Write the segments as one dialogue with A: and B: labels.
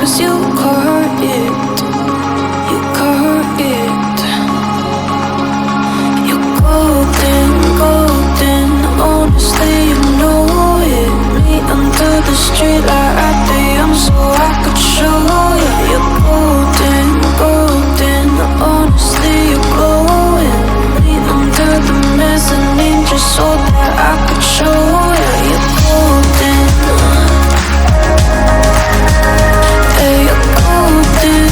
A: 'cause you caught it. You caught it. You're golden, golden. Honestly, you know it. Me under the street light at the so I could show you. You're golden, golden. Honestly, you're glowing. Me under the mezzanine just so that I could show you. You're golden. Hey, you're golden.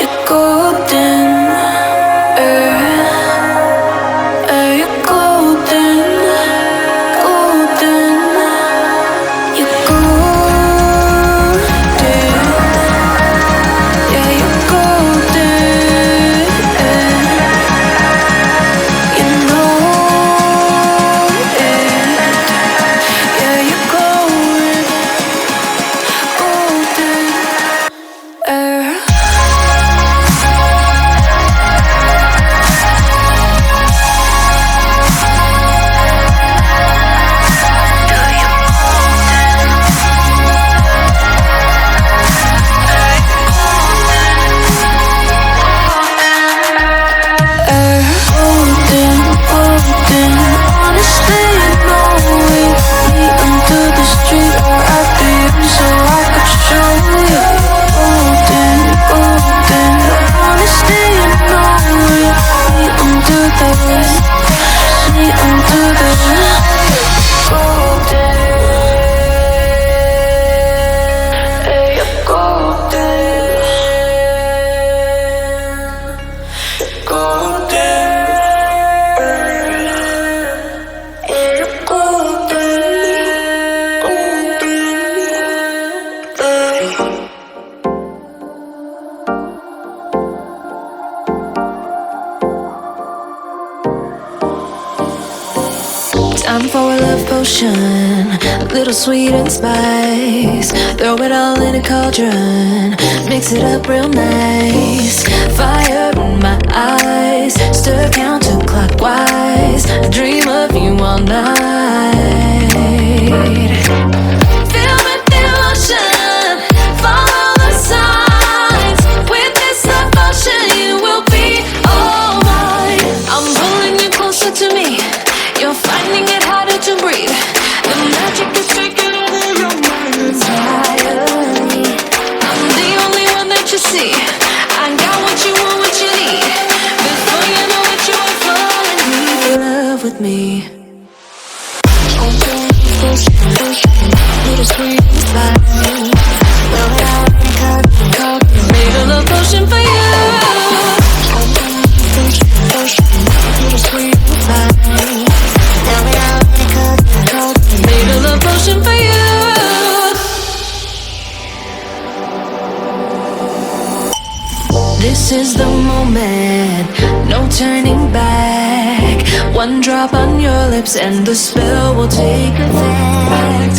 A: You're golden. Hey, you're golden. Golden.
B: Time for a love potion, a little sweet and spice. Throw it all in a cauldron, mix it up real nice. Fire in my eyes, stir counterclockwise. I dream of you all night. Feel with the emotion, follow the signs. With this devotion, you will be all mine. I'm pulling you closer to me. You're finding it harder to breathe. The magic is taking over your mind entirely. I'm the only one that you see. I got what you want, what you need. Before you know it, you are falling deep in love with me. Little sweet spice. Made a love potion for you. Little sweet spice. Made a love potion for you. is the moment, no turning back. One drop on your lips and the spell will take effect.